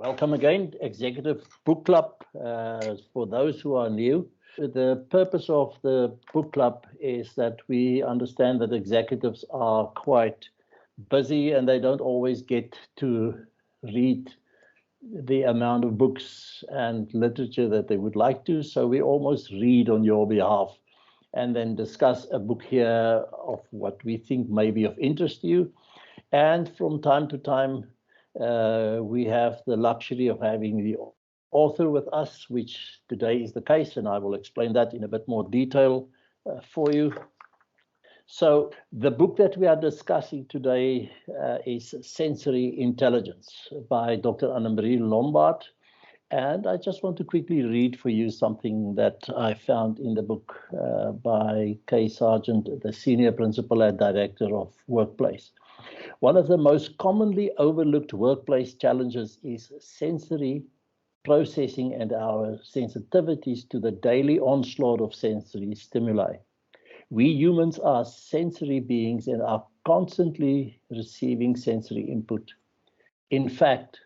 Welcome again, Executive Book Club. For those who are new, the purpose of the book club is that we understand that executives are quite busy and they don't always get to read the amount of books and literature that they would like to. So we almost read on your behalf and then discuss a book here of what we think may be of interest to you. And from time to time, we have the luxury of having the author with us, which today is the case, and I will explain that in a bit more detail for you. So the book that we are discussing today is Sensory Intelligence by Dr. Annemarie Lombard. And I just want to quickly read for you something that I found in the book by Kay Sargent, the Senior Principal and Director of Workplace. One of the most commonly overlooked workplace challenges is sensory processing and our sensitivities to the daily onslaught of sensory stimuli. We humans are sensory beings and are constantly receiving sensory input. In fact,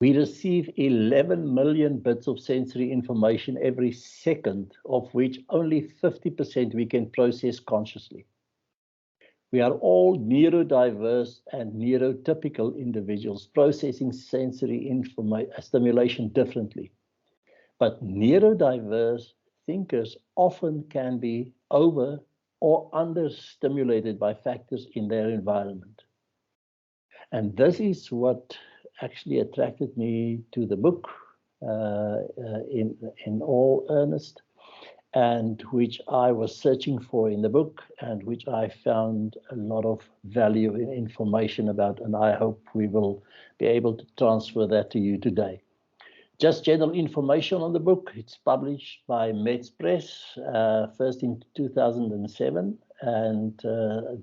we receive 11 million bits of sensory information every second, of which only 50% we can process consciously. We are all neurodiverse and neurotypical individuals processing sensory stimulation differently. But neurodiverse thinkers often can be over or understimulated by factors in their environment. And this is what actually attracted me to the book in all earnest, and which I was searching for in the book, and which I found a lot of value in information about, and I hope we will be able to transfer that to you today. Just general information on the book. It's published by Metz Press, first in 2007, and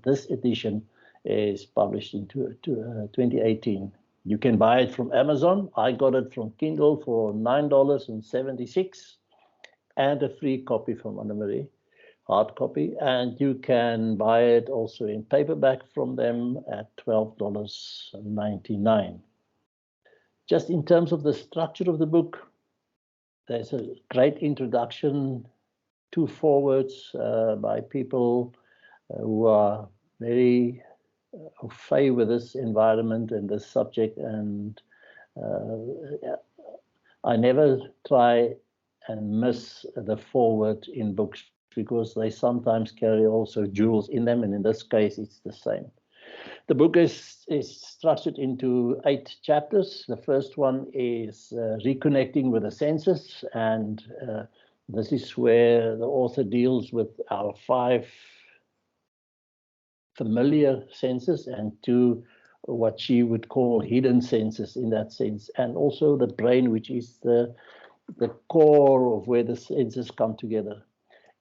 this edition is published in 2018. You can buy it from Amazon. I got it from Kindle for $9.76. and a free copy from Annemarie, hard copy. And you can buy it also in paperback from them at $12.99. Just in terms of the structure of the book, there's a great introduction, 2 forewords by people who are very au fait with this environment and this subject. And I never try and miss the foreword in books because they sometimes carry also jewels in them, and in this case it's the same. The book is structured into 8 chapters. The first one is Reconnecting with the Census, and this is where the author deals with our 5 familiar senses and 2 what she would call hidden senses in that sense, and also the brain, which is the core of where the senses come together.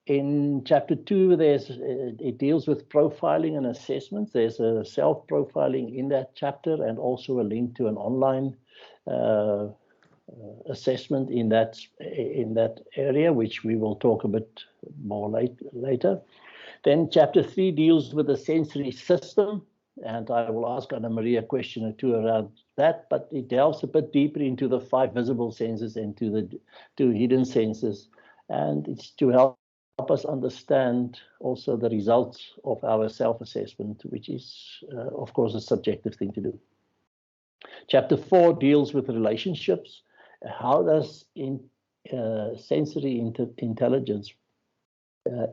In chapter 2, it deals with profiling and assessments. There's a self-profiling in that chapter, and also a link to an online assessment in that area, which we will talk a bit more later. Then chapter 3 deals with the sensory system, and I will ask Annemarie a question or 2 around that, but it delves a bit deeper into the 5 visible senses and to the 2 hidden senses, and it's to help us understand also the results of our self-assessment, which is, of course, a subjective thing to do. Chapter 4 deals with relationships. How does sensory intelligence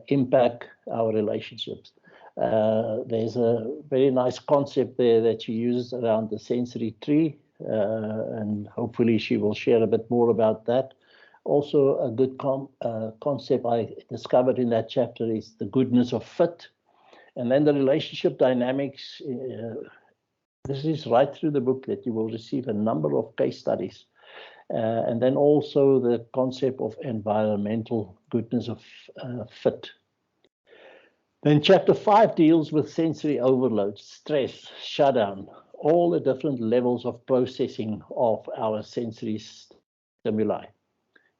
impact our relationships? There's a very nice concept there that she uses around the sensory tree, and hopefully she will share a bit more about that. Also, a good concept I discovered in that chapter is the goodness of fit. And then the relationship dynamics. This is right through the book that you will receive a number of case studies. And then also the concept of environmental goodness of fit. Then chapter 5 deals with sensory overload, stress, shutdown, all the different levels of processing of our sensory stimuli.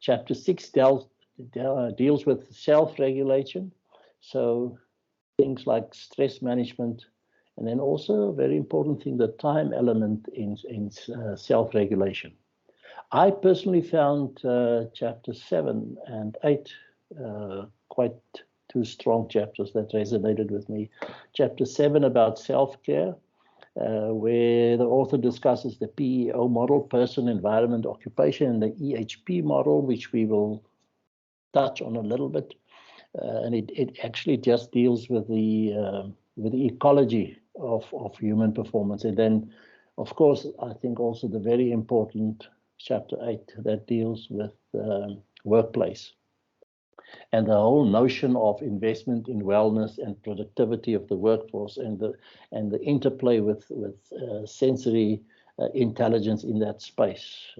Chapter 6 deals with self-regulation, so things like stress management And then also a very important thing, the time element in self-regulation. I personally found chapter 7 and 8 quite two strong chapters that resonated with me. Chapter 7 about self-care, where the author discusses the PEO model, person, environment, occupation, and the EHP model, which we will touch on a little bit. And it actually just deals with the ecology of human performance. And then, of course, I think also the very important chapter 8 that deals with workplace and the whole notion of investment in wellness and productivity of the workforce, and the interplay with sensory intelligence in that space,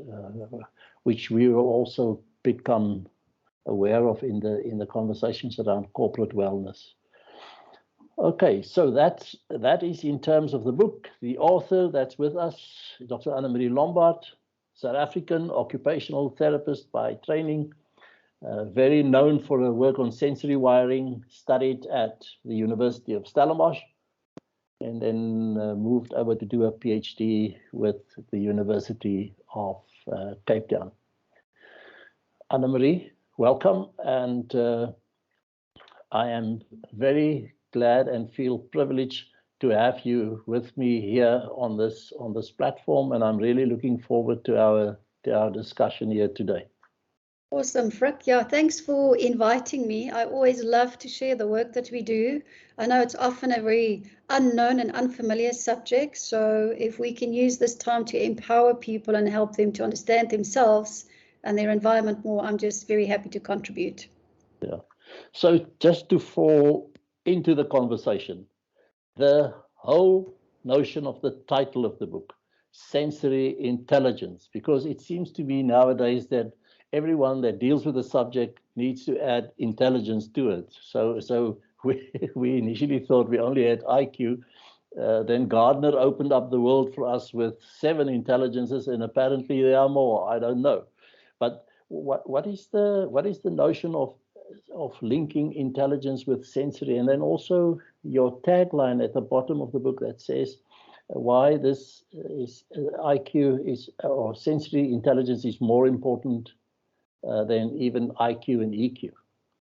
which we will also become aware of in the conversations around corporate wellness. Okay, so that is in terms of the book. The author that's with us, Dr. Annemarie Lombard, South African occupational therapist by training, very known for her work on sensory wiring, studied at the University of Stellenbosch, and then moved over to do a PhD with the University of Cape Town. Annemarie, welcome, and I am very glad and feel privileged to have you with me here on this platform, and I'm really looking forward to our discussion here today. Awesome, Frik. Yeah, thanks for inviting me. I always love to share the work that we do. I know it's often a very unknown and unfamiliar subject, so if we can use this time to empower people and help them to understand themselves and their environment more, I'm just very happy to contribute. Yeah. So just to fall into the conversation, the whole notion of the title of the book, sensory intelligence, because it seems to me nowadays that everyone that deals with the subject needs to add intelligence to it. So we initially thought we only had IQ. Then Gardner opened up the world for us with 7 intelligences, and apparently there are more. I don't know. But what is the notion of linking intelligence with sensory? And then also your tagline at the bottom of the book that says why this is IQ is, or sensory intelligence is more important than even IQ and EQ.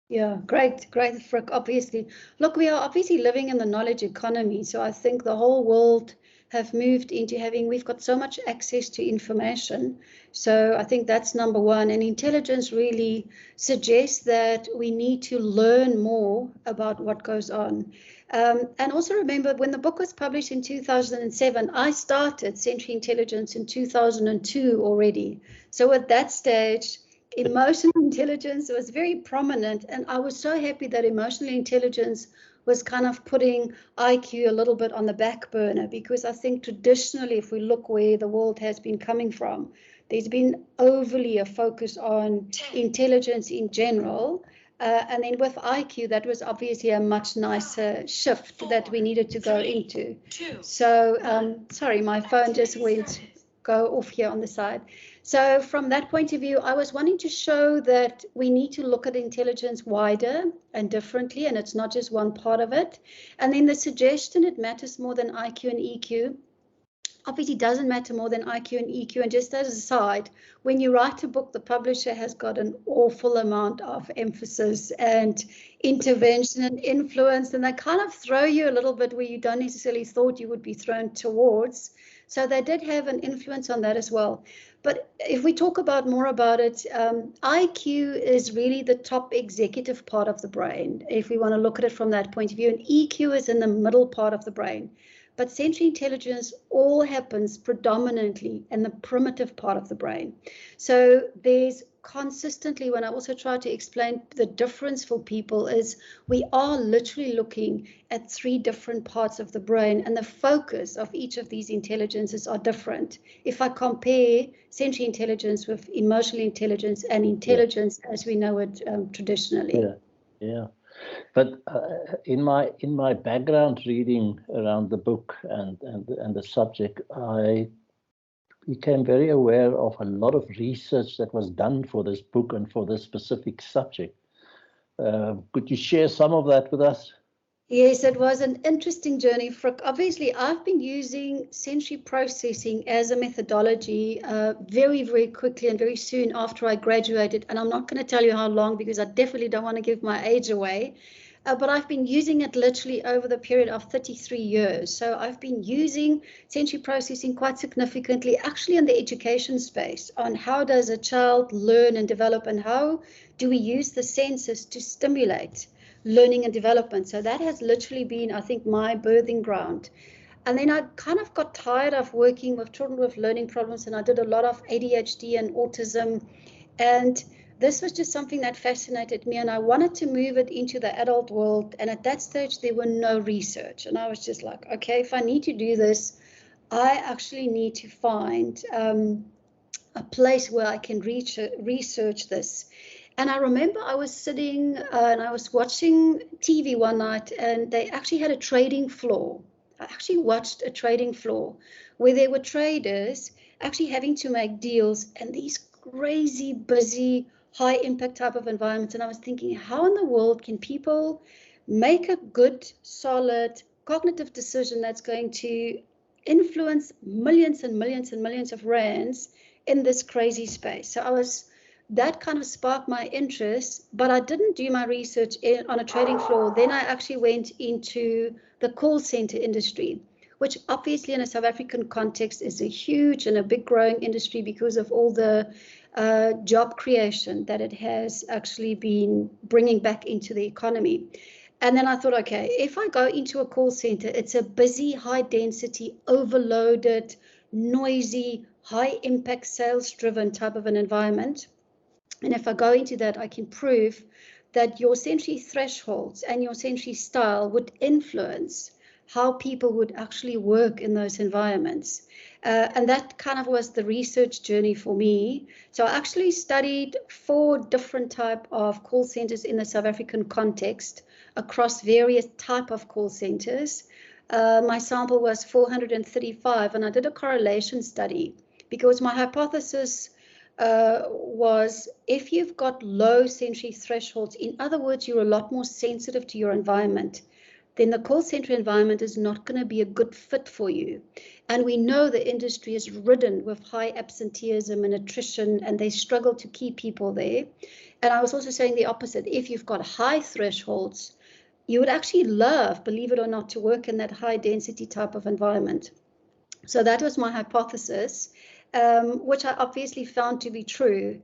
Yeah, great, Frik, obviously. Look, we are obviously living in the knowledge economy, so I think the whole world have moved into we've got so much access to information. So I think that's number one. And intelligence really suggests that we need to learn more about what goes on. And also remember, when the book was published in 2007, I started Sensory Intelligence in 2002 already. So at that stage, emotional intelligence was very prominent, and I was so happy that emotional intelligence was kind of putting IQ a little bit on the back burner, because I think traditionally, if we look where the world has been coming from, there's been overly a focus on intelligence in general. And then with IQ, that was obviously a much nicer shift that we needed to go into. So, sorry, my phone just went go off here on the side. So from that point of view, I was wanting to show that we need to look at intelligence wider and differently, and it's not just one part of it. And then the suggestion, it matters more than IQ and EQ, obviously doesn't matter more than IQ and EQ. And just as an aside, when you write a book, the publisher has got an awful amount of emphasis and intervention and influence, and they kind of throw you a little bit where you don't necessarily thought you would be thrown towards. So they did have an influence on that as well. But if we talk more about it, IQ is really the top executive part of the brain, if we want to look at it from that point of view, and EQ is in the middle part of the brain. But sensory intelligence all happens predominantly in the primitive part of the brain. So there's consistently, when I also try to explain the difference for people, is we are literally looking at 3 different parts of the brain, and the focus of each of these intelligences are different. If I compare sensory intelligence with emotional intelligence and intelligence as we know it traditionally. Yeah. But in my background reading around the book and the subject, I became very aware of a lot of research that was done for this book and for this specific subject. Could you share some of that with us? Yes, it was an interesting journey, Frik. Obviously, I've been using sensory processing as a methodology very, very quickly and very soon after I graduated. And I'm not going to tell you how long because I definitely don't want to give my age away. But I've been using it literally over the period of 33 years. So I've been using sensory processing quite significantly, actually in the education space, on how does a child learn and develop, and how do we use the senses to stimulate learning and development. So that has literally been, I think, my birthing ground. And then I kind of got tired of working with children with learning problems, and I did a lot of ADHD and autism. And this was just something that fascinated me, and I wanted to move it into the adult world. And at that stage, there were no research. And I was just like, okay, if I need to do this, I actually need to find a place where I can research this. And I remember I was sitting and I was watching TV one night, and they actually had a trading floor. I actually watched a trading floor where there were traders actually having to make deals, and these crazy, busy, high impact type of environments. And I was thinking, how in the world can people make a good, solid, cognitive decision that's going to influence millions and millions and millions of rands in this crazy space? So that kind of sparked my interest, but I didn't do my research on a trading floor. Then I actually went into the call center industry, which obviously in a South African context is a huge and a big growing industry because of all the job creation that it has actually been bringing back into the economy. And then I thought, okay, if I go into a call center, it's a busy, high density, overloaded, noisy, high impact, sales driven type of an environment. And if I go into that, I can prove that your sensory thresholds and your sensory style would influence how people would actually work in those environments. And that kind of was the research journey for me. So I actually studied 4 different type of call centers in the South African context across various type of call centers. My sample was 435, and I did a correlation study because my hypothesis was if you've got low sensory thresholds, in other words, you're a lot more sensitive to your environment, then the call center environment is not going to be a good fit for you. And we know the industry is ridden with high absenteeism and attrition, and they struggle to keep people there. And I was also saying the opposite. If you've got high thresholds, you would actually love, believe it or not, to work in that high density type of environment. So that was my hypothesis, which I obviously found to be true.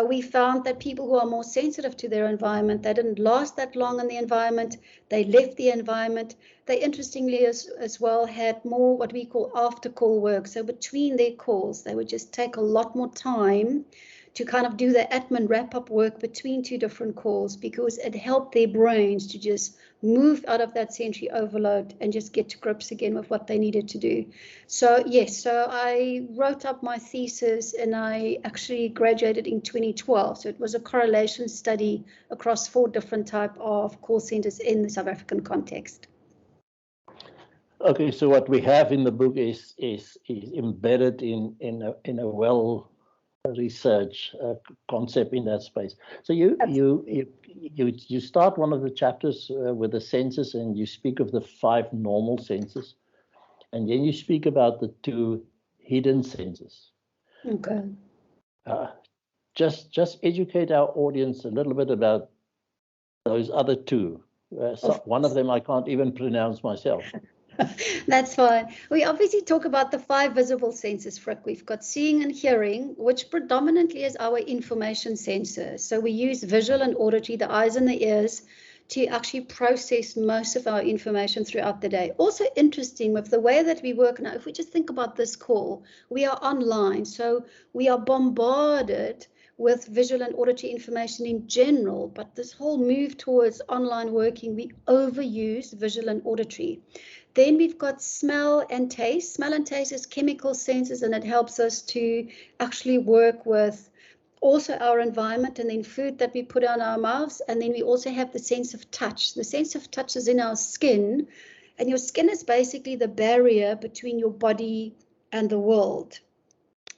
We found that people who are more sensitive to their environment, they didn't last that long in the environment, they left the environment. They interestingly as well had more what we call after call work. So between their calls, they would just take a lot more time to kind of do the admin wrap-up work between 2 different calls, because it helped their brains to just move out of that sensory overload and just get to grips again with what they needed to do. So yes, so I wrote up my thesis and I actually graduated in 2012. So it was a correlation study across 4 different type of call centers in the South African context. Okay, so what we have in the book is embedded in a well research concept in that space. So you start one of the chapters with the census, and you speak of the 5 normal senses, and then you speak about the 2 hidden senses. Okay. Just educate our audience a little bit about those other 2. One of them I can't even pronounce myself. That's fine. We obviously talk about the 5 visible senses, Frik. We've got seeing and hearing, which predominantly is our information sensor. So we use visual and auditory, the eyes and the ears, to actually process most of our information throughout the day. Also interesting with the way that we work now, if we just think about this call, we are online, so we are bombarded with visual and auditory information in general, but this whole move towards online working, we overuse visual and auditory. Then we've got smell and taste. Smell and taste is chemical senses, and it helps us to actually work with also our environment, and then food that we put on our mouths. And then we also have the sense of touch. The sense of touch is in our skin, and your skin is basically the barrier between your body and the world.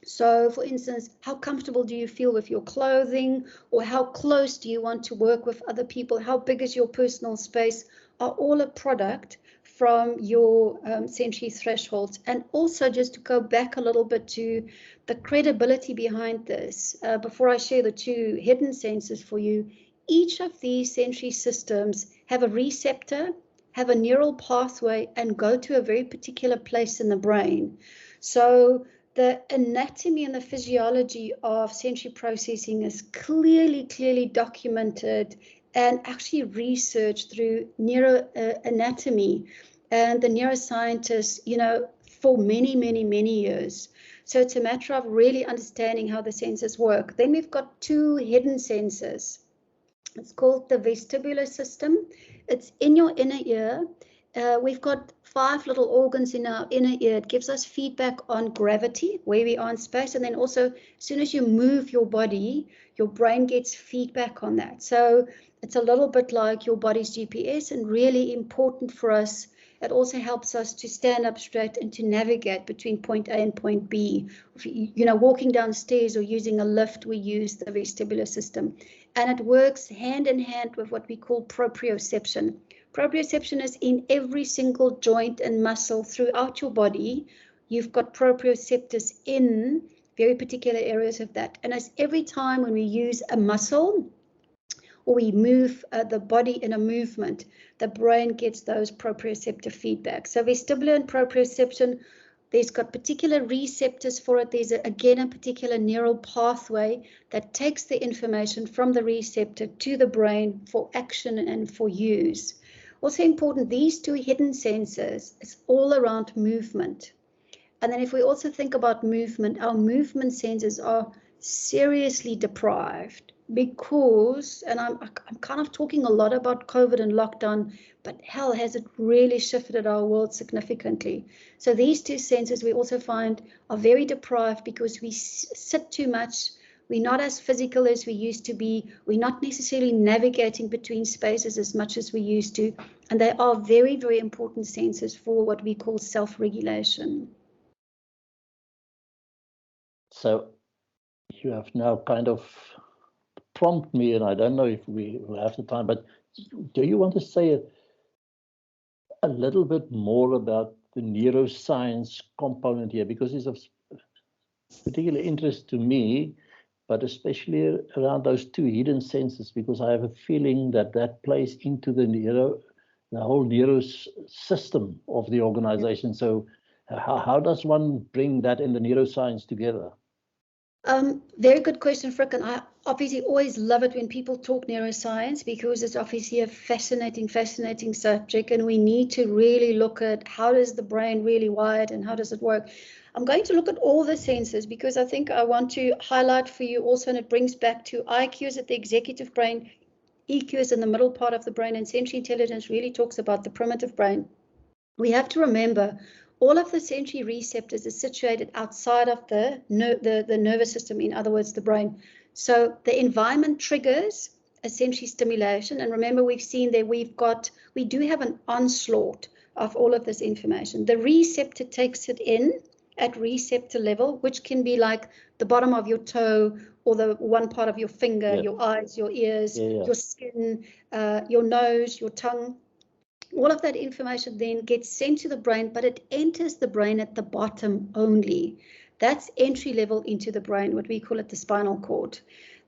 So for instance, how comfortable do you feel with your clothing, or how close do you want to work with other people? How big is your personal space? are all a product from your sensory thresholds. And also, just to go back a little bit to the credibility behind this, before I share the two hidden senses for you, each of these sensory systems have a receptor, have a neural pathway, and go to a very particular place in the brain. So the anatomy and the physiology of sensory processing is clearly documented and actually researched through neuroanatomy and the neuroscientists, for many years. So it's a matter of really understanding how the senses work. Then we've got two hidden senses. It's called the vestibular system. It's in your inner ear. We've got 5 little organs in our inner ear. It gives us feedback on gravity, where we are in space. And then also, as soon as you move your body, your brain gets feedback on that. So it's a little bit like your body's GPS, and really important for us. It also helps us to stand up straight and to navigate between point A and point B. Walking downstairs or using a lift, we use the vestibular system. And it works hand in hand with what we call proprioception. Proprioception is in every single joint and muscle throughout your body. You've got proprioceptors in very particular areas of that. And as every time when we use a muscle, or we move the body in a movement, the brain gets those proprioceptive feedback. So vestibular and proprioception, there's got particular receptors for it. There's, again, a particular neural pathway that takes the information from the receptor to the brain for action and for use. Also important, these two hidden senses is all around movement. And then if we also think about movement, our movement senses are seriously deprived because, and I'm kind of talking a lot about COVID and lockdown, but hell, has it really shifted our world significantly. So these two senses we also find are very deprived because we sit too much. We're not as physical as we used to be. We're not necessarily navigating between spaces as much as we used to. And they are very important senses for what we call self-regulation. So you have now kind of prompted me, and I don't know if we will have the time, but do you want to say a little bit more about the neuroscience component here? Because it's of particular interest to me, but especially around those two hidden senses, because I have a feeling that that plays into the whole neuro system of the organization. So how does one bring that in the neuroscience together? Very good question, Frik, and I obviously always love it when people talk neuroscience because it's obviously a fascinating subject, and we need to really look at how is the brain really wired and how does it work. I'm going to look at all the senses because I think I want to highlight for you also, and it brings back to IQ is at the executive brain, EQ is in the middle part of the brain, and sensory intelligence really talks about the primitive brain. We have to remember all of the sensory receptors are situated outside of the nervous system, in other words, the brain. So the environment triggers a sensory stimulation. And remember, we've seen there we do have an onslaught of all of this information. The receptor takes it in at receptor level, which can be like the bottom of your toe or the one part of your finger, your eyes, your ears, your skin, your nose, your tongue. All of that information then gets sent to the brain, but it enters the brain at the bottom only. That's entry level into the brain, what we call it the spinal cord.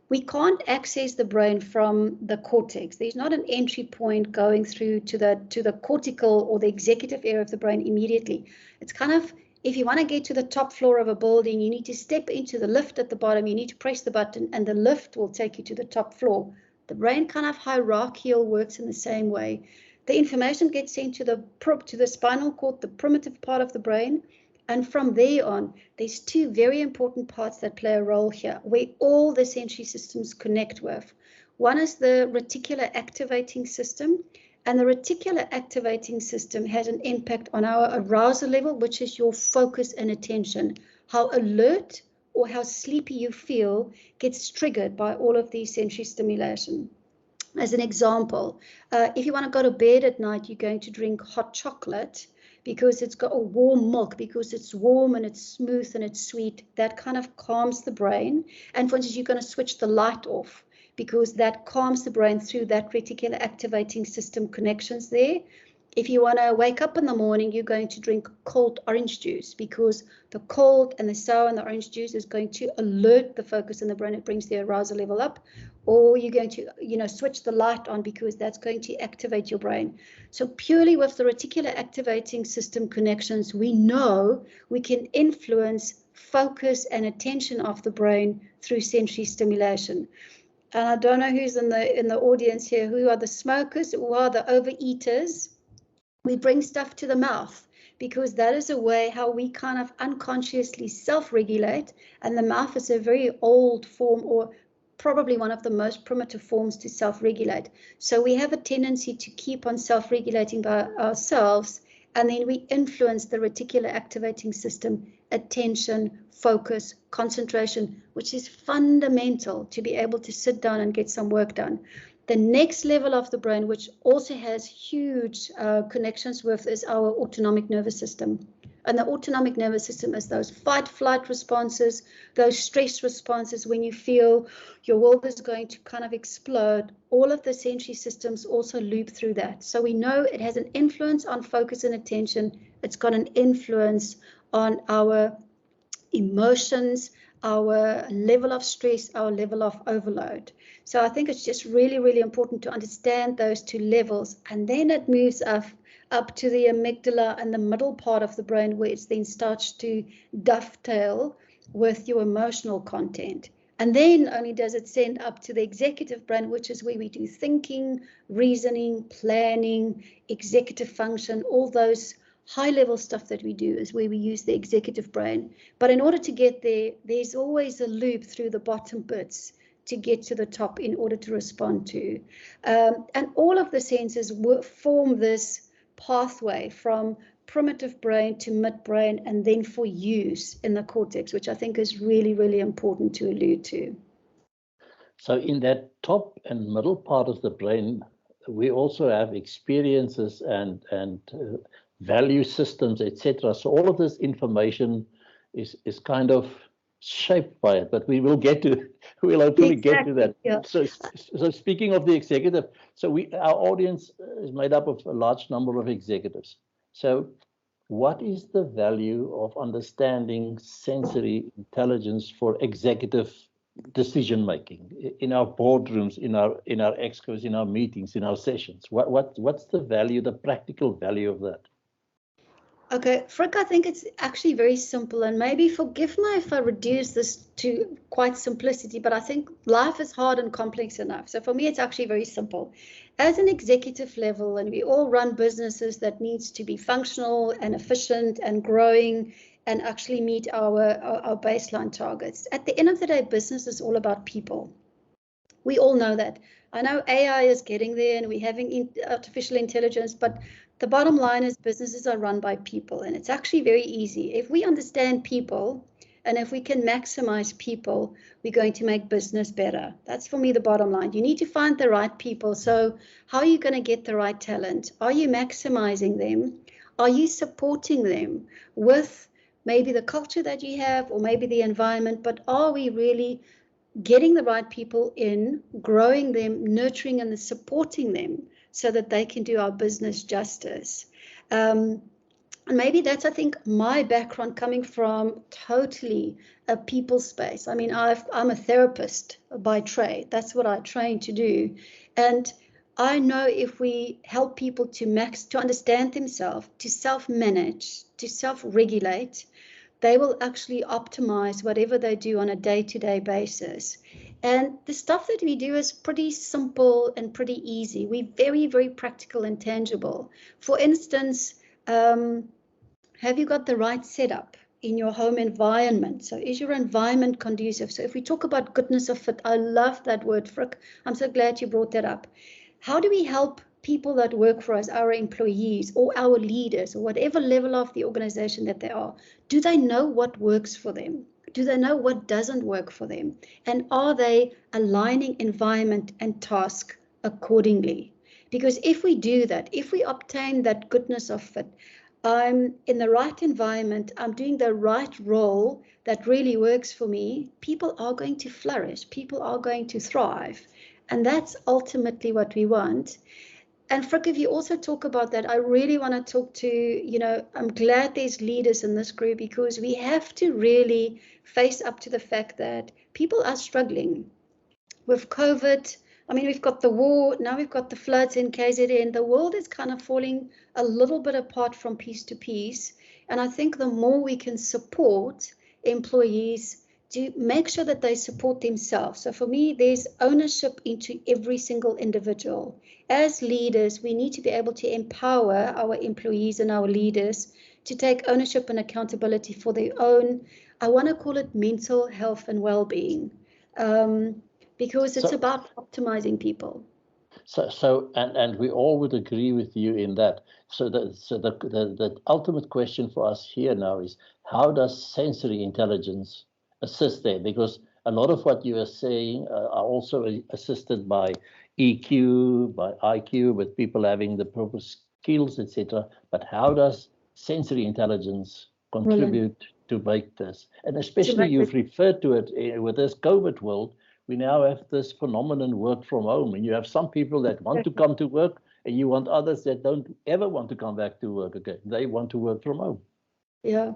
We can't access the brain from the cortex. There's not an entry point going through to the cortical or the executive area of the brain immediately. It's kind of, if you want to get to the top floor of a building, you need to step into the lift at the bottom. You need to press the button and the lift will take you to the top floor. The brain kind of hierarchical works in the same way. The information gets sent to the spinal cord, the primitive part of the brain, and from there on, there's two very important parts that play a role here, where all the sensory systems connect with. One is the reticular activating system, and the reticular activating system has an impact on our arousal level, which is your focus and attention. How alert or how sleepy you feel gets triggered by all of these sensory stimulation. As an example, if you want to go to bed at night, you're going to drink hot chocolate because it's got a warm milk, because it's warm and it's smooth and it's sweet. That kind of calms the brain. And for instance, you're going to switch the light off because that calms the brain through that reticular activating system connections there. If you want to wake up in the morning, you're going to drink cold orange juice, because the cold and the sour and the orange juice is going to alert the focus in the brain. It brings the arousal level up. Or you're going to, switch the light on, because that's going to activate your brain. So purely with the reticular activating system connections, we know we can influence focus and attention of the brain through sensory stimulation. And I don't know who's in the audience here, who are the smokers, who are the overeaters. We bring stuff to the mouth, because that is a way how we kind of unconsciously self-regulate, and the mouth is a very old form, or probably one of the most primitive forms to self-regulate. So we have a tendency to keep on self-regulating by ourselves, and then we influence the reticular activating system, attention, focus, concentration, which is fundamental to be able to sit down and get some work done. The next level of the brain, which also has huge connections with, is our autonomic nervous system. And the autonomic nervous system is those fight-flight responses, those stress responses when you feel your world is going to kind of explode. All of the sensory systems also loop through that. So we know it has an influence on focus and attention. It's got an influence on our emotions, our level of stress, our level of overload. So I think it's just really, really important to understand those two levels. And then it moves up to the amygdala and the middle part of the brain, where it then starts to dovetail with your emotional content. And then only does it send up to the executive brain, which is where we do thinking, reasoning, planning, executive function, all those high-level stuff that we do is where we use the executive brain. But in order to get there, there's always a loop through the bottom bits to get to the top in order to respond to. And all of the senses form this pathway from primitive brain to midbrain, and then for use in the cortex, which I think is really, really important to allude to. So in that top and middle part of the brain, we also have experiences and value systems, etc. So all of this information is kind of shaped by it, but we will get to, we'll hopefully get to that. Yeah. So speaking of the executive, so our audience is made up of a large number of executives. So what is the value of understanding sensory intelligence for executive decision making in our boardrooms, in our excos, in our meetings, in our sessions? What's the value, the practical value of that? Okay, Frik, I think it's actually very simple, and maybe forgive me if I reduce this to quite simplicity, but I think life is hard and complex enough. So for me, it's actually very simple. As an executive level, and we all run businesses that needs to be functional and efficient and growing and actually meet our baseline targets. At the end of the day, business is all about people. We all know that. I know AI is getting there and we're having artificial intelligence, but the bottom line is businesses are run by people, and it's actually very easy. If we understand people and if we can maximize people, we're going to make business better. That's for me the bottom line. You need to find the right people. So how are you going to get the right talent? Are you maximizing them? Are you supporting them with maybe the culture that you have or maybe the environment? But are we really getting the right people in, growing them, nurturing and supporting them so that they can do our business justice? And maybe that's, I think, my background coming from totally a people space. I mean, I'm a therapist by trade. That's what I train to do. And I know if we help people to understand themselves, to self-manage, to self-regulate, they will actually optimize whatever they do on a day-to-day basis. And the stuff that we do is pretty simple and pretty easy. We're very, very practical and tangible. For instance, have you got the right setup in your home environment? So is your environment conducive? So if we talk about goodness of fit, I love that word, Frik. I'm so glad you brought that up. How do we help people that work for us, our employees or our leaders or whatever level of the organization that they are? Do they know what works for them? Do they know what doesn't work for them? And are they aligning environment and task accordingly? Because if we do that, if we obtain that goodness of fit, I'm in the right environment, I'm doing the right role that really works for me, people are going to flourish, people are going to thrive. And that's ultimately what we want. And Frik, if you also talk about that, I really want to talk to, I'm glad there's leaders in this group, because we have to really face up to the fact that people are struggling with COVID. I mean, we've got the war, now we've got the floods in KZN. The world is kind of falling a little bit apart from piece to piece. And I think the more we can support employees to make sure that they support themselves. So for me, there's ownership into every single individual. As leaders, we need to be able to empower our employees and our leaders to take ownership and accountability for their own, I want to call it mental health and well-being. Because it's about optimizing people. And we all would agree with you in that. So the ultimate question for us here now is, how does sensory intelligence assist there? Because a lot of what you are saying are also assisted by EQ, by IQ, with people having the proper skills, etc. But how does sensory intelligence contribute to make this? And especially you've referred to it with this COVID world. We now have this phenomenon, work from home, and you have some people that want to come to work, and you want others that don't ever want to come back to work again. They want to work from home. Yeah,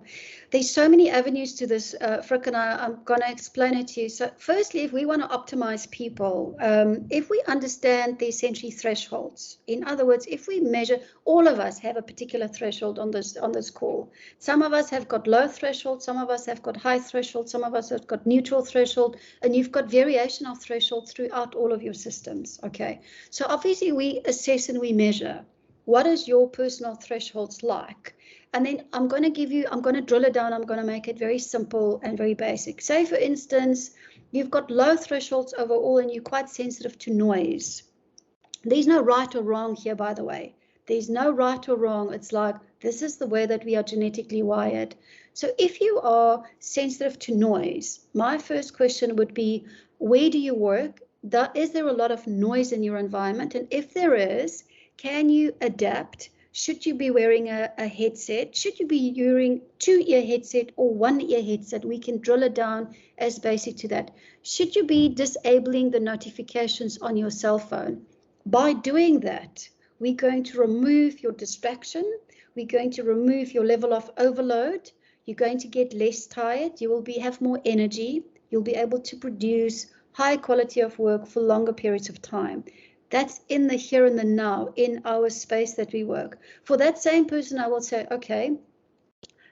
there's so many avenues to this, Frik, and I'm going to explain it to you. So firstly, if we want to optimize people, if we understand the sensory thresholds, in other words, if we measure, all of us have a particular threshold on this call. Some of us have got low threshold, some of us have got high threshold, some of us have got neutral threshold, and you've got variation of thresholds throughout all of your systems. Okay, so obviously we assess and we measure. What is your personal thresholds like? And then I'm going to drill it down. I'm going to make it very simple and very basic. Say, for instance, you've got low thresholds overall and you're quite sensitive to noise. There's no right or wrong here, by the way. There's no right or wrong. It's like, this is the way that we are genetically wired. So if you are sensitive to noise, my first question would be, where do you work? Is there a lot of noise in your environment? And if there is, can you adapt? Should you be wearing a headset? Should you be wearing 2-ear headset or 1-ear headset? We can drill it down as basic to that. Should you be disabling the notifications on your cell phone? By doing that, we're going to remove your distraction. We're going to remove your level of overload. You're going to get less tired. You will have more energy. You'll be able to produce high quality of work for longer periods of time. That's in the here and the now, in our space that we work. For that same person, I will say, okay,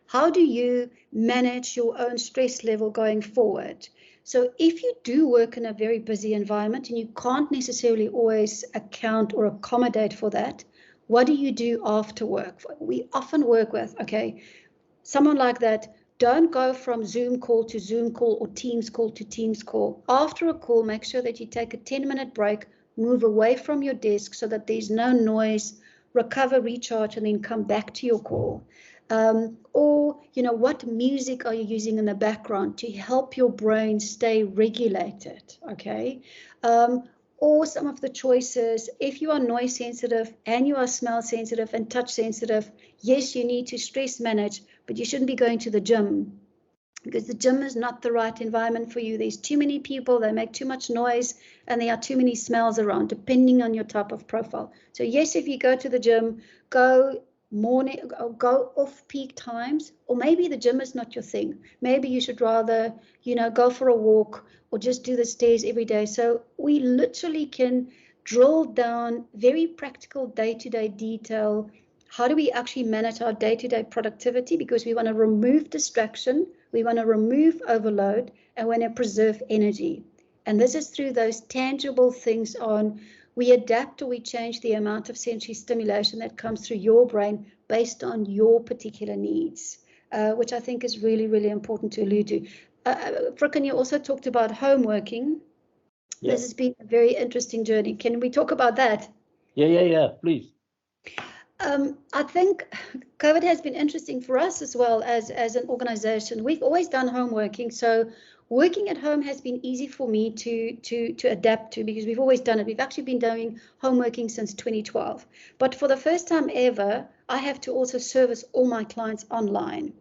how do you manage your own stress level going forward? So if you do work in a very busy environment and you can't necessarily always account or accommodate for that, what do you do after work? We often work with, okay, someone like that, don't go from Zoom call to Zoom call or Teams call to Teams call. After a call, make sure that you take a 10-minute break, move away from your desk so that there's no noise, recover, recharge, and then come back to your call. Or, what music are you using in the background to help your brain stay regulated, okay? Or some of the choices, if you are noise sensitive and you are smell sensitive and touch sensitive, yes, you need to stress manage, but you shouldn't be going to the gym, because the gym is not the right environment for you. There's too many people, they make too much noise, and there are too many smells around, depending on your type of profile. So yes, if you go to the gym, go off peak times, or maybe the gym is not your thing. Maybe you should rather, go for a walk or just do the stairs every day. So we literally can drill down very practical day-to-day detail. How do we actually manage our day-to-day productivity? Because we want to remove distraction, we want to remove overload, and we want to preserve energy. And this is through those tangible things on, we adapt or we change the amount of sensory stimulation that comes through your brain based on your particular needs, which I think is really, really important to allude to. Frik, you also talked about home working. Yeah. This has been a very interesting journey. Can we talk about that? Yeah, please. I think COVID has been interesting for us as well as an organization. We've always done home working, so working at home has been easy for me to adapt to, because we've always done it. We've actually been doing home working since 2012. But for the first time ever, I have to also service all my clients online.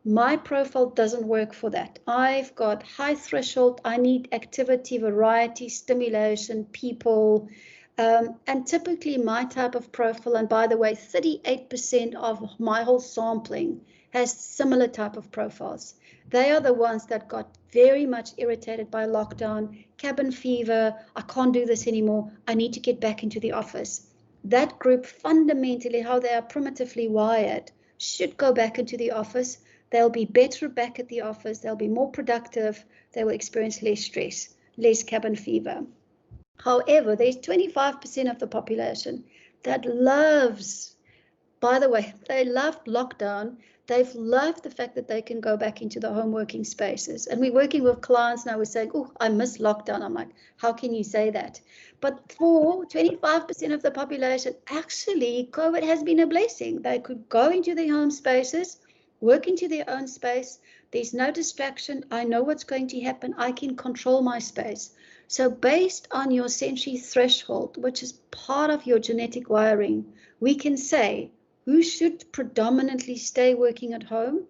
My profile doesn't work for that. I've got high threshold. I need activity, variety, stimulation, people. And typically my type of profile, and by the way, 38% of my whole sampling has similar type of profiles. They are the ones that got very much irritated by lockdown, cabin fever, I can't do this anymore, I need to get back into the office. That group, fundamentally, how they are primitively wired, should go back into the office. They'll be better back at the office, they'll be more productive, they will experience less stress, less cabin fever. However, there's 25% of the population that loves, by the way, they loved lockdown. They've loved the fact that they can go back into the home working spaces. And we're working with clients now, we're saying, oh, I miss lockdown. I'm like, how can you say that? But for 25% of the population, actually, COVID has been a blessing. They could go into their home spaces, work into their own space. There's no distraction. I know what's going to happen. I can control my space. So based on your sensory threshold, which is part of your genetic wiring, we can say who should predominantly stay working at home,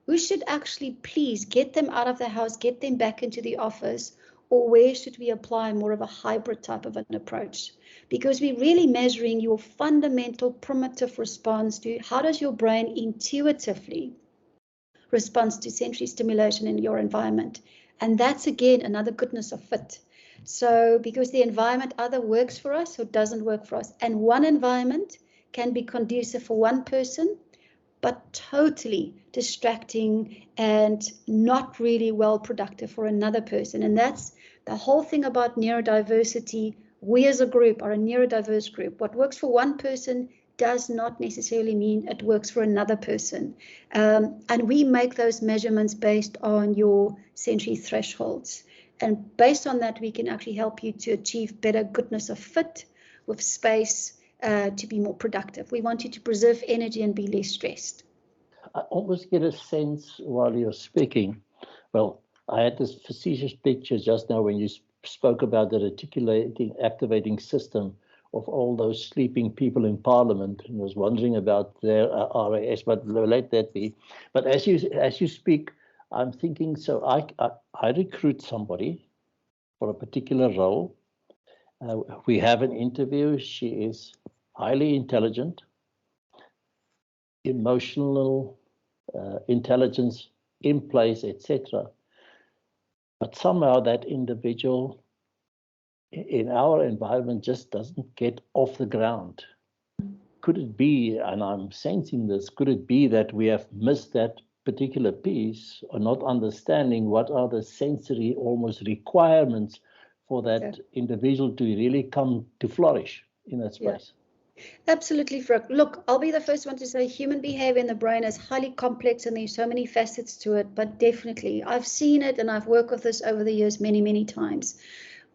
who should actually please get them out of the house, get them back into the office, or where should we apply more of a hybrid type of an approach? Because we're really measuring your fundamental primitive response to how does your brain intuitively respond to sensory stimulation in your environment. And that's, again, another goodness of fit. So because the environment either works for us or doesn't work for us. And one environment can be conducive for one person, but totally distracting and not really well productive for another person. And that's the whole thing about neurodiversity. We as a group are a neurodiverse group. What works for one person does not necessarily mean it works for another person. And we make those measurements based on your sensory thresholds. And based on that, we can actually help you to achieve better goodness of fit with space to be more productive. We want you to preserve energy and be less stressed. I almost get a sense while you're speaking. Well, I had this facetious picture just now when you spoke about the reticulating, activating system of all those sleeping people in Parliament, and was wondering about their RAS, but let that be. But as you speak, I'm thinking, so I recruit somebody for a particular role. We have an interview. She is highly intelligent, emotional intelligence in place, etc. But somehow that individual in our environment just doesn't get off the ground. Could it be, and I'm sensing this, could it be that we have missed that particular piece or not understanding what are the sensory almost requirements for that individual to really come to flourish in that space? Yeah. Absolutely, Frik. Look, I'll be the first one to say human behavior in the brain is highly complex and there's so many facets to it, but definitely I've seen it and I've worked with this over the years many, many times.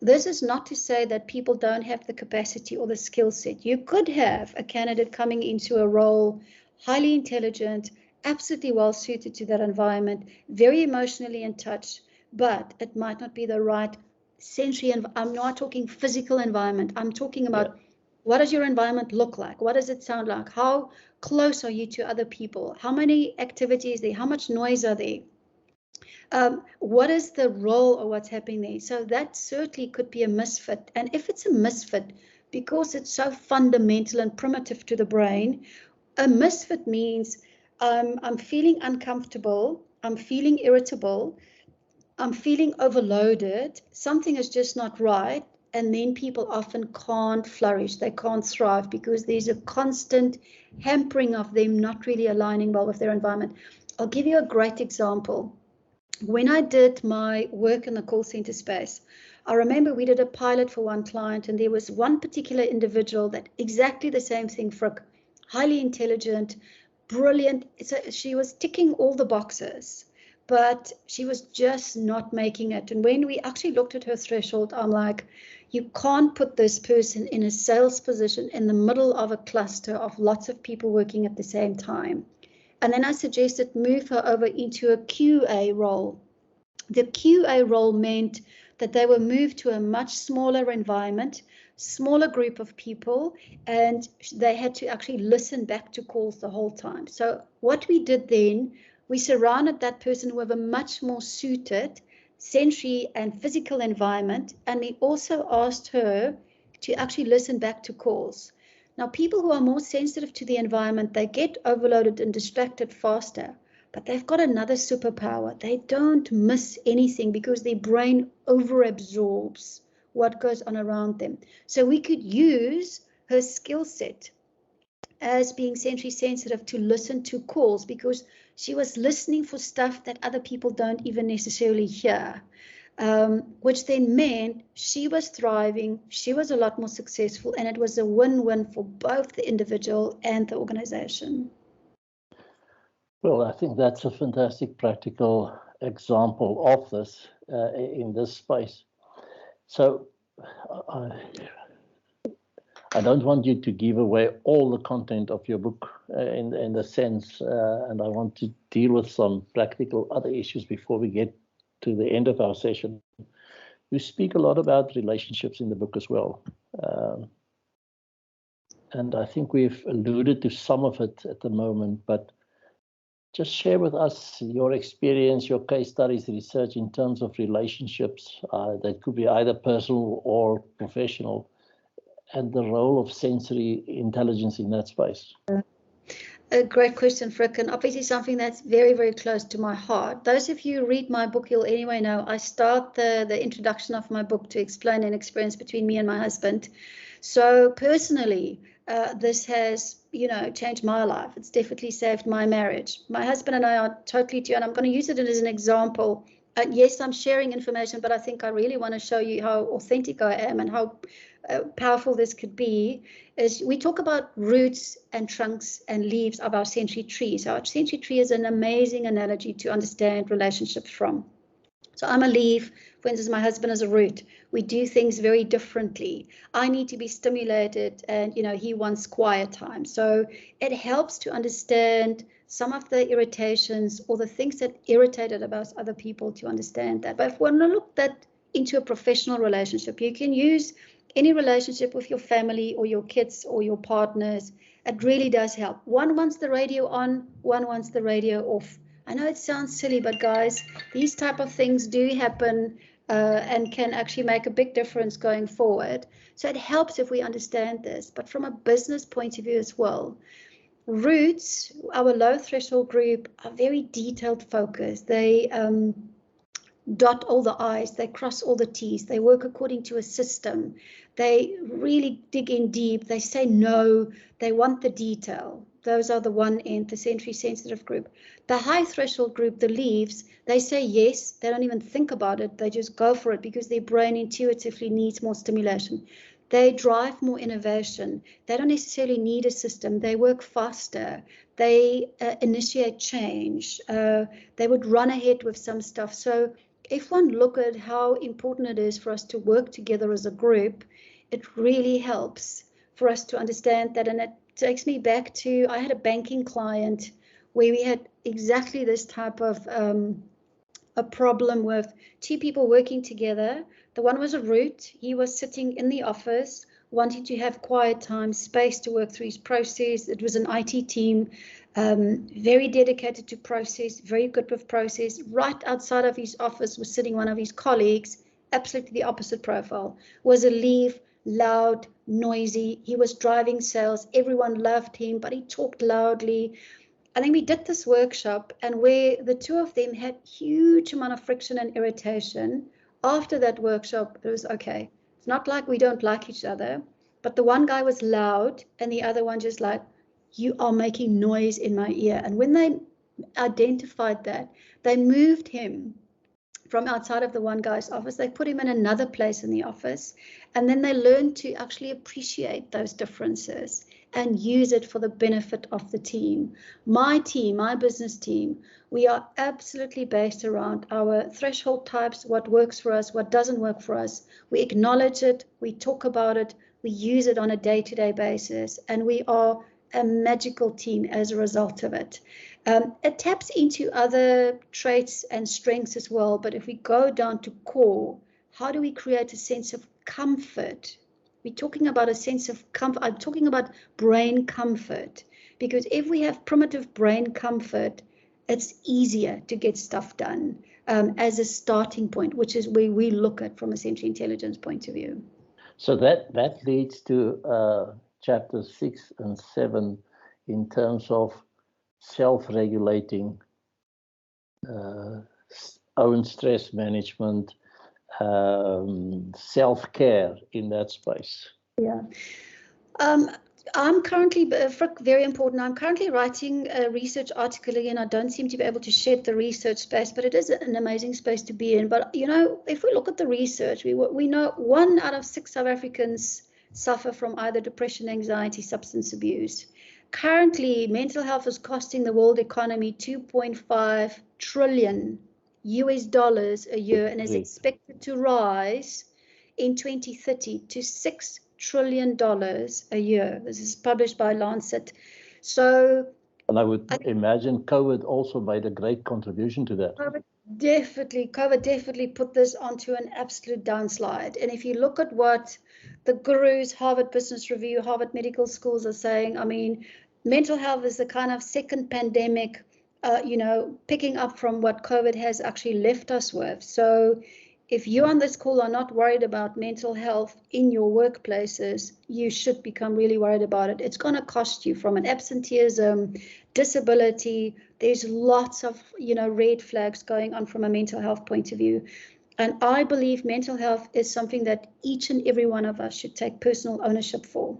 This is not to say that people don't have the capacity or the skill set. You could have a candidate coming into a role, highly intelligent, absolutely well suited to that environment, very emotionally in touch, but it might not be the right sensory. I'm not talking physical environment. I'm talking about what does your environment look like? What does it sound like? How close are you to other people? How many activities are there? How much noise are there? What is the role of what's happening there? So that certainly could be a misfit. And if it's a misfit, because it's so fundamental and primitive to the brain, a misfit means I'm feeling uncomfortable, I'm feeling irritable, I'm feeling overloaded, something is just not right. And then people often can't flourish, they can't thrive because there's a constant hampering of them not really aligning well with their environment. I'll give you a great example. When I did my work in the call center space, I remember we did a pilot for one client and there was one particular individual that exactly the same thing, Frik, highly intelligent, brilliant. So she was ticking all the boxes, but she was just not making it. And when we actually looked at her threshold, I'm like, you can't put this person in a sales position in the middle of a cluster of lots of people working at the same time. And then I suggested move her over into a QA role. The QA role meant that they were moved to a much smaller environment smaller group of people, and they had to actually listen back to calls the whole time. So what we did then, we surrounded that person with a much more suited sensory and physical environment, and we also asked her to actually listen back to calls. Now, people who are more sensitive to the environment, they get overloaded and distracted faster, but they've got another superpower. They don't miss anything because their brain overabsorbs what goes on around them. So we could use her skill set as being sensory sensitive to listen to calls, because she was listening for stuff that other people don't even necessarily hear, which then meant she was thriving, she was a lot more successful, and it was a win-win for both the individual and the organization. Well, I think that's a fantastic practical example of this in this space. So I don't want you to give away all the content of your book in the sense, and I want to deal with some practical other issues before we get to the end of our session. You speak a lot about relationships in the book as well. And I think we've alluded to some of it at the moment, but just share with us your experience, your case studies, research in terms of relationships that could be either personal or professional, and the role of sensory intelligence in that space. A great question, Frik, and obviously something that's very, very close to my heart. Those of you who read my book, you'll anyway know I start the introduction of my book to explain an experience between me and my husband. So personally, this has, changed my life. It's definitely saved my marriage. My husband and I are totally two, and I'm going to use it as an example. Yes, I'm sharing information, but I think I really want to show you how authentic I am and how powerful this could be. Is we talk about roots and trunks and leaves of our sensory tree. So our sensory tree is an amazing analogy to understand relationships from. So I'm a leaf, for instance, my husband is a root. We do things very differently. I need to be stimulated, and he wants quiet time. So it helps to understand some of the irritations or the things that irritated about other people, to understand that. But if we want to look that into a professional relationship, you can use any relationship with your family or your kids or your partners. It really does help. One wants the radio on, one wants the radio off. I know it sounds silly, but guys, these type of things do happen and can actually make a big difference going forward. So it helps if we understand this. But from a business point of view as well, roots, our low threshold group, are very detailed focused. They dot all the I's, they cross all the T's, they work according to a system. They really dig in deep, they say no, they want the detail. Those are the one end, the sensory sensitive group. The high threshold group, the leaves, they say yes, they don't even think about it, they just go for it because their brain intuitively needs more stimulation. They drive more innovation. They don't necessarily need a system. They work faster. They initiate change. They would run ahead with some stuff. So if one look at how important it is for us to work together as a group, it really helps for us to understand that. And it takes me back to, I had a banking client where we had exactly this type of a problem with two people working together. The one was a root. He was sitting in the office, wanting to have quiet time, space to work through his process. It was an IT team, very dedicated to process, very good with process. Right outside of his office was sitting one of his colleagues, absolutely the opposite profile, was a leaf, loud, noisy. He was driving sales. Everyone loved him, but he talked loudly. And then we did this workshop, and where the two of them had huge amount of friction and irritation. After that workshop, it was okay. It's not like we don't like each other, but the one guy was loud and the other one just like, you are making noise in my ear. And when they identified that, they moved him from outside of the one guy's office. They put him in another place in the office, and then they learned to actually appreciate those differences and use it for the benefit of the team. My team, my business team, we are absolutely based around our threshold types, what works for us, what doesn't work for us. We acknowledge it, we talk about it, we use it on a day-to-day basis, and we are a magical team as a result of it. It taps into other traits and strengths as well, but if we go down to core, how do we create a sense of comfort We're talking about a sense of comfort. I'm talking about brain comfort, because if we have primitive brain comfort, it's easier to get stuff done as a starting point, which is where we look at from a sensory intelligence point of view. So that leads to chapters 6 and 7 in terms of self-regulating, own stress management, self-care in that space. Yeah. I'm currently, Frik, very important, I'm currently writing a research article again. I don't seem to be able to shed the research space, but it is an amazing space to be in. But, you know, if we look at the research, we know 1 out of 6 South Africans suffer from either depression, anxiety, substance abuse. Currently, mental health is costing the world economy $2.5 trillion a year, and is expected to rise in 2030 to $6 trillion a year. This is published by Lancet. So, and I would imagine COVID also made a great contribution to that. COVID definitely put this onto an absolute downslide. And if you look at what the gurus, Harvard Business Review, Harvard Medical Schools are saying, I mean, mental health is the kind of second pandemic, you know, picking up from what COVID has actually left us with. So if you on this call are not worried about mental health in your workplaces, you should become really worried about it. It's going to cost you, from an absenteeism, disability. There's lots of, you know, red flags going on from a mental health point of view. And I believe mental health is something that each and every one of us should take personal ownership for.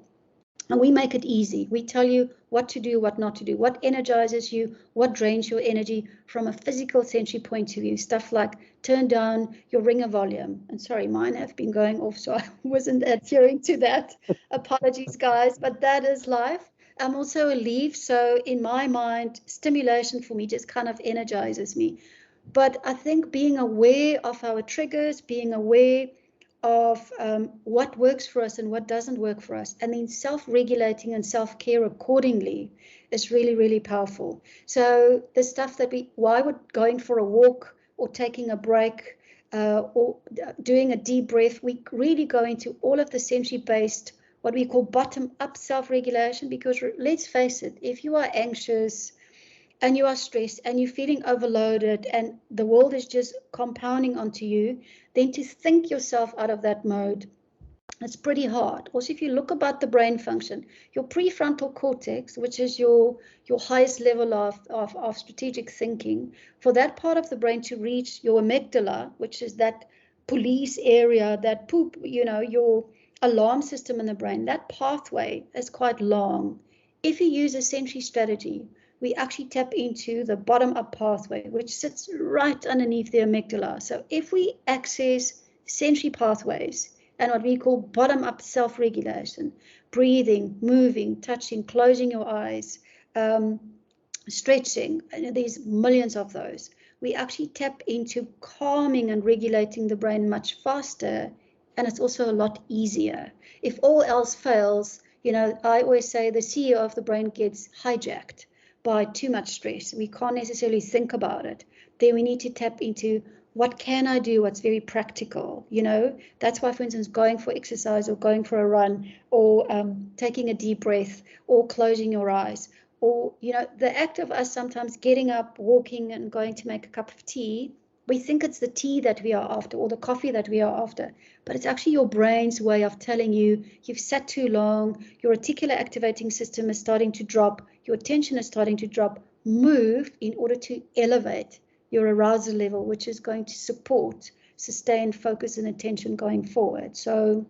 And we make it easy. We tell you what to do, what not to do, what energizes you, what drains your energy from a physical sensory point of view. Stuff like turn down your ringer volume. And sorry, mine have been going off, so I wasn't adhering to that. Apologies, guys, but that is life. I'm also a leaf, so in my mind, stimulation for me just kind of energizes me. But I think being aware of our triggers, being aware of what works for us and what doesn't work for us, and then self-regulating and self-care accordingly is really, really powerful. So the stuff that why would going for a walk or taking a break or doing a deep breath, we really go into all of the sensory-based, what we call bottom-up self-regulation, because let's face it, if you are anxious and you are stressed and you're feeling overloaded and the world is just compounding onto you, then to think yourself out of that mode, it's pretty hard. Also, if you look about the brain function, your prefrontal cortex, which is your highest level of strategic thinking, for that part of the brain to reach your amygdala, which is that police area, that your alarm system in the brain, that pathway is quite long. If you use a sensory strategy, we actually tap into the bottom-up pathway, which sits right underneath the amygdala. So if we access sensory pathways and what we call bottom-up self-regulation, breathing, moving, touching, closing your eyes, stretching, and there's millions of those, we actually tap into calming and regulating the brain much faster, and it's also a lot easier. If all else fails, you know, I always say the CEO of the brain gets hijacked by too much stress. We can't necessarily think about it. Then we need to tap into what can I do, what's very practical, you know. That's why, for instance, going for exercise or going for a run or taking a deep breath or closing your eyes, or, you know, the act of us sometimes getting up, walking and going to make a cup of tea, we think it's the tea that we are after or the coffee that we are after, but it's actually your brain's way of telling you you've sat too long, your reticular activating system is starting to drop, your attention is starting to drop. Move in order to elevate your arousal level, which is going to support sustained focus and attention going forward. So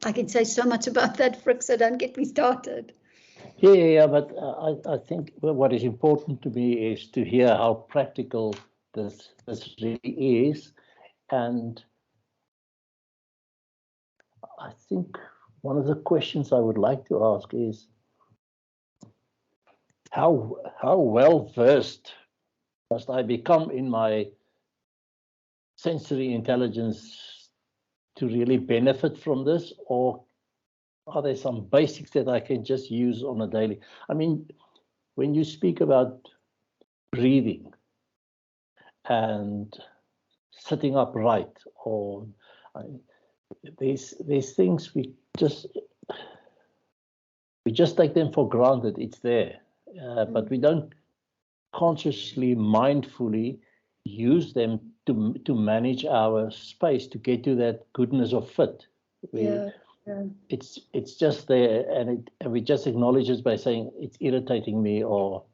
I can say so much about that, Frik, so don't get me started. Yeah, but I think what is important to me is to hear how practical this really is. And I think one of the questions I would like to ask is, how well versed must I become in my sensory intelligence to really benefit from this? Or are there some basics that I can just use on a daily? I mean, when you speak about breathing and sitting upright, or these things we just take them for granted. It's there, but we don't consciously, mindfully use them to manage our space, to get to that goodness of fit. It's just there, and we just acknowledge it by saying it's irritating me, or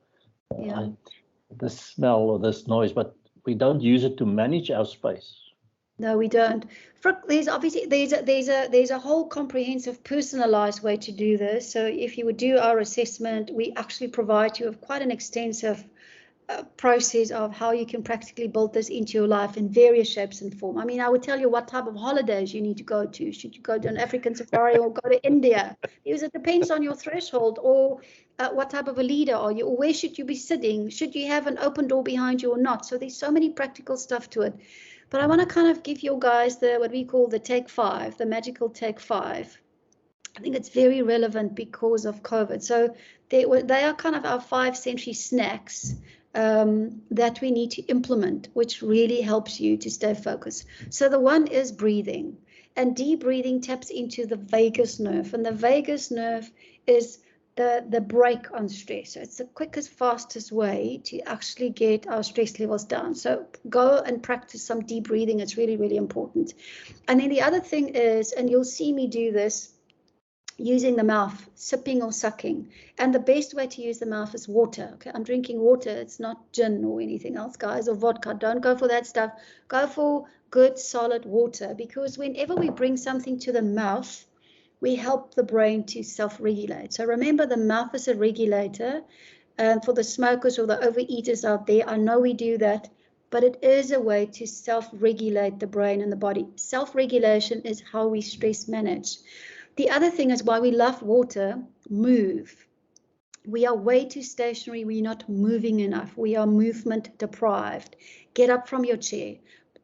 this smell or this noise, but we don't use it to manage our space. No, we don't. There's obviously there's a whole comprehensive, personalized way to do this. So if you would do our assessment, we actually provide you with quite an extensive process of how you can practically build this into your life in various shapes and form. I mean, I would tell you what type of holidays you need to go to. Should you go to an African safari or go to India? Because it depends on your threshold, or what type of a leader are you, or where should you be sitting? Should you have an open door behind you or not? So there's so many practical stuff to it. But I want to kind of give you guys what we call the take 5, the magical take 5. I think it's very relevant because of COVID. So they are kind of our 5 sensory snacks that we need to implement, which really helps you to stay focused. So the one is breathing, and deep breathing taps into the vagus nerve, and the vagus nerve is the brake on stress. So it's the quickest, fastest way to actually get our stress levels down. So go and practice some deep breathing. It's really, really important. And then the other thing is, and you'll see me do this, using the mouth, sipping or sucking. And the best way to use the mouth is water. Okay, I'm drinking water. It's not gin or anything else, guys, or vodka. Don't go for that stuff. Go for good, solid water, because whenever we bring something to the mouth, we help the brain to self-regulate. So remember, the mouth is a regulator. And for the smokers or the overeaters out there, I know we do that, but it is a way to self-regulate the brain and the body. Self-regulation is how we stress manage. The other thing is why we love water, move. We are way too stationary. We're not moving enough. We are movement deprived. Get up from your chair.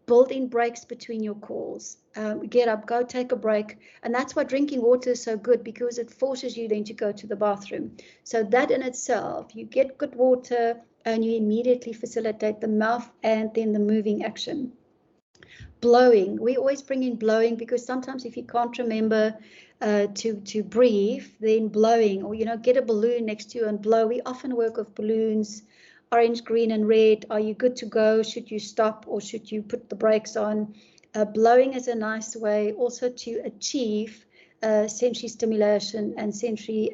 Build in breaks between your calls. Get up, go take a break. And that's why drinking water is so good, because it forces you then to go to the bathroom. So that in itself, you get good water and you immediately facilitate the mouth and then the moving action. Blowing. We always bring in blowing, because sometimes if you can't remember to breathe, then blowing, or get a balloon next to you and blow. We often work with balloons, orange, green, and red. Are you good to go? Should you stop, or should you put the brakes on? Blowing is a nice way also to achieve sensory stimulation and sensory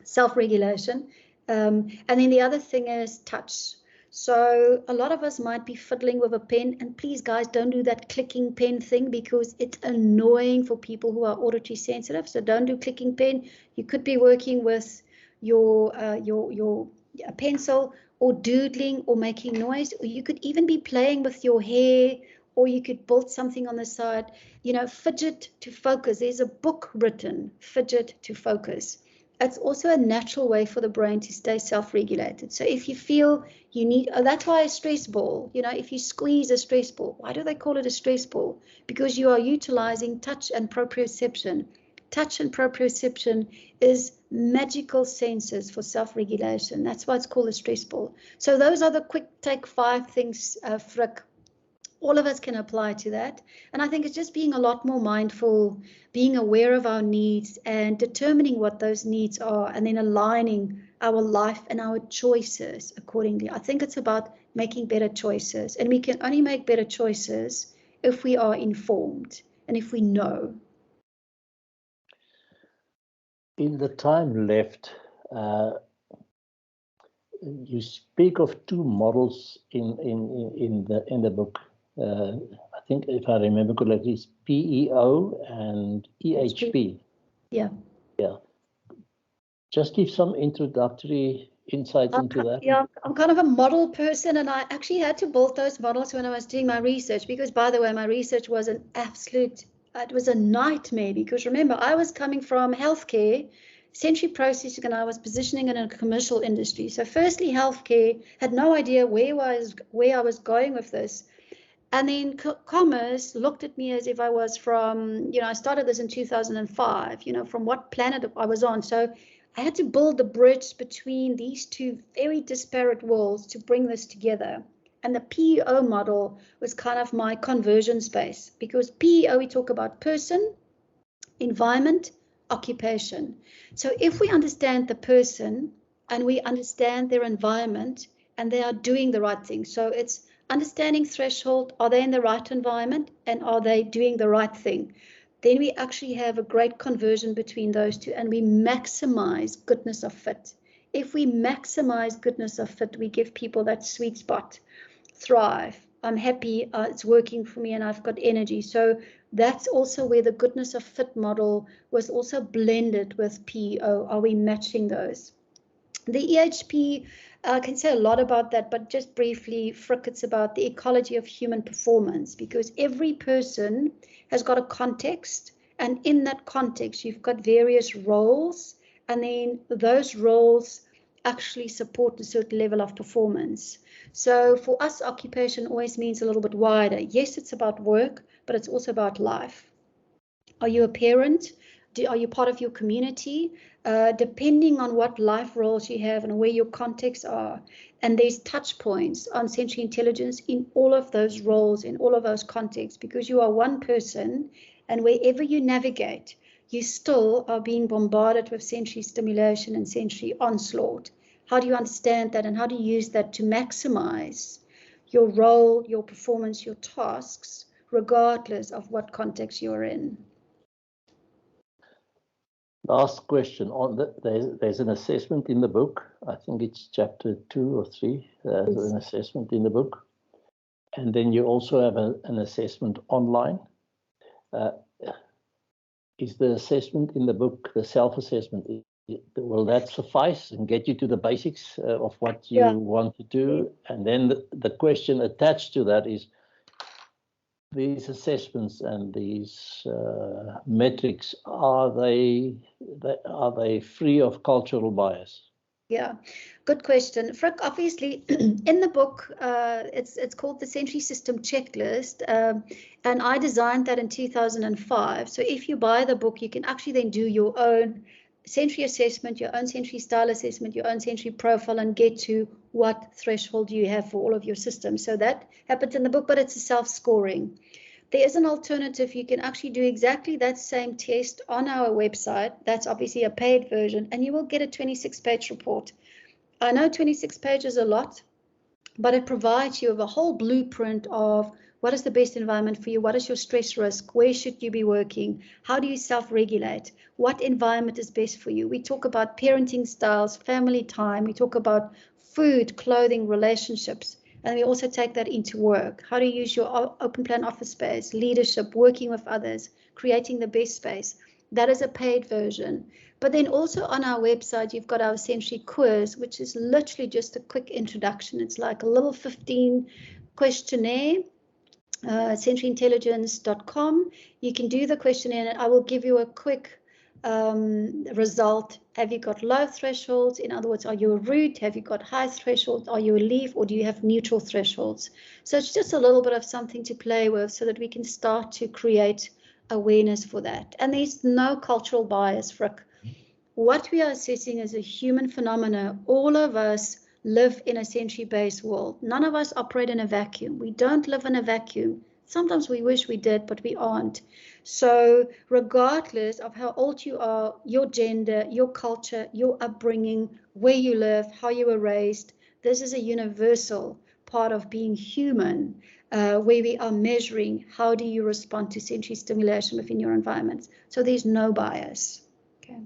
self-regulation. And then the other thing is touch. So a lot of us might be fiddling with a pen, and please, guys, don't do that clicking pen thing, because it's annoying for people who are auditory sensitive. So don't do clicking pen. You could be working with your pencil, or doodling, or making noise, or you could even be playing with your hair, or you could build something on the side. Fidget to focus. There's a book written, Fidget to Focus. It's also a natural way for the brain to stay self-regulated. So if you feel you need, that's why a stress ball, if you squeeze a stress ball, why do they call it a stress ball? Because you are utilizing touch and proprioception. Touch and proprioception is magical senses for self-regulation. That's why it's called a stress ball. So those are the quick take 5 things, Frik. All of us can apply to that. And I think it's just being a lot more mindful, being aware of our needs and determining what those needs are, and then aligning our life and our choices accordingly. I think it's about making better choices, and we can only make better choices if we are informed and if we know. In the time left, you speak of 2 models in the book. I think, if I remember correctly, it's PEO and EHP. Yeah. Just give some introductory insight into that. Yeah, I'm kind of a model person, and I actually had to build those models when I was doing my research, because, by the way, my research was it was a nightmare, because remember, I was coming from healthcare, sensory processing, and I was positioning in a commercial industry. So firstly, healthcare, had no idea where I was going with this. And then commerce looked at me as if I was from, I started this in 2005, from what planet I was on. So I had to build a bridge between these 2 very disparate worlds to bring this together. And the PEO model was kind of my conversion space, because PEO, we talk about person, environment, occupation. So if we understand the person and we understand their environment and they are doing the right thing. So it's understanding threshold, are they in the right environment and are they doing the right thing? Then we actually have a great conversion between those two and we maximize goodness of fit. If we maximize goodness of fit, we give people that sweet spot, thrive. I'm happy, it's working for me and I've got energy. So that's also where the goodness of fit model was also blended with PEO. Are we matching those? The EHP can say a lot about that, but just briefly, Frik, it's about the ecology of human performance, because every person has got a context, and in that context, you've got various roles, and then those roles actually support a certain level of performance. So for us, occupation always means a little bit wider. Yes, it's about work, but it's also about life. Are you a parent? Are you part of your community? Depending on what life roles you have and where your contexts are. And there's touch points on sensory intelligence in all of those roles, in all of those contexts, because you are one person, and wherever you navigate, you still are being bombarded with sensory stimulation and sensory onslaught. How do you understand that, and how do you use that to maximize your role, your performance, your tasks, regardless of what context you're in? Last question. There's an assessment in the book. I think it's chapter 2 or 3. There's an assessment in the book. And then you also have an assessment online. Is the assessment in the book, the self-assessment, will that suffice and get you to the basics of what you want to do? And then the question attached to that is, these assessments and these metrics, are they free of cultural bias? Yeah, good question. Frik, obviously, in the book, it's called the Sensory System Checklist, and I designed that in 2005. So if you buy the book, you can actually then do your own sensory assessment, your own sensory style assessment, your own sensory profile, and get to what threshold you have for all of your systems. So that happens in the book, but it's a self-scoring. There is an alternative. You can actually do exactly that same test on our website. That's obviously a paid version, and you will get a 26-page report. I know 26 pages is a lot, but it provides you with a whole blueprint of what is the best environment for you, what is your stress risk, where should you be working, how do you self-regulate, what environment is best for you. We talk about parenting styles, family time, we talk about food, clothing, relationships, and we also take that into work. How do you use your open plan office space, leadership, working with others, creating the best space. That is a paid version. But then also on our website, you've got our sensory quiz, which is literally just a quick introduction. It's like a little 15 questionnaire, sensoryintelligence.com. You can do the questionnaire and I will give you a quick result. Have you got low thresholds? In other words, are you a root? Have you got high thresholds? Are you a leaf, or do you have neutral thresholds? So it's just a little bit of something to play with so that we can start to create awareness for that. And there's no cultural bias, Frik. What we are assessing is a human phenomena. All of us live in a sensory-based world. None of us operate in a vacuum. We don't live in a vacuum. Sometimes we wish we did, but we aren't. So regardless of how old you are, your gender, your culture, your upbringing, where you live, how you were raised, this is a universal part of being human, where we are measuring how do you respond to sensory stimulation within your environment. So there's no bias. Okay.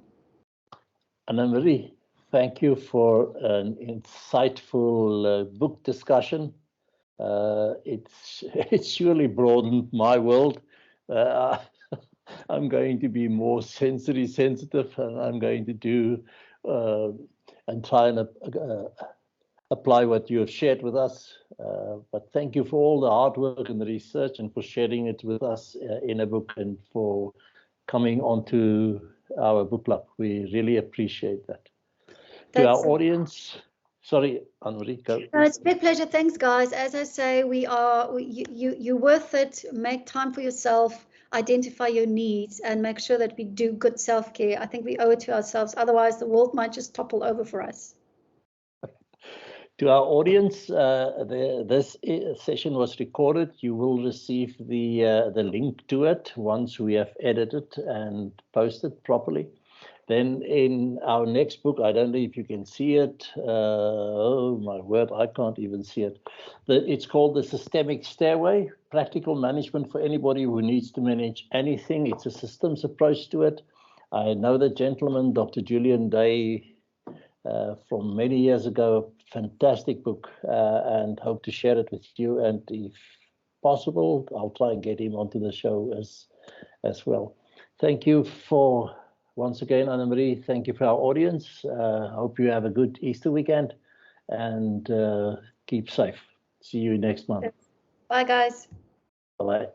Annemarie, thank you for an insightful book discussion. It's surely broadened my world. I'm going to be more sensory sensitive, and I'm going to do and try and apply what you have shared with us. But thank you for all the hard work and the research, and for sharing it with us in a book, and for coming onto our book club. We really appreciate that. To our audience, sorry, Annemarie, go. No, it's a big pleasure. Thanks, guys. As I say, you're worth it. Make time for yourself, identify your needs, and make sure that we do good self-care. I think we owe it to ourselves. Otherwise, the world might just topple over for us. To our audience, this session was recorded. You will receive the link to it once we have edited and posted properly. Then in our next book, I don't know if you can see it. Oh my word, I can't even see it. It's called The Systemic Stairway, Practical Management for Anybody Who Needs to Manage Anything. It's a systems approach to it. I know the gentleman, Dr. Julian Day, from many years ago, fantastic book, and hope to share it with you. And if possible, I'll try and get him onto the show as well. Thank you for, once again, Annemarie, thank you for our audience. Hope you have a good Easter weekend and keep safe. See you next month. Bye, guys. Bye-bye.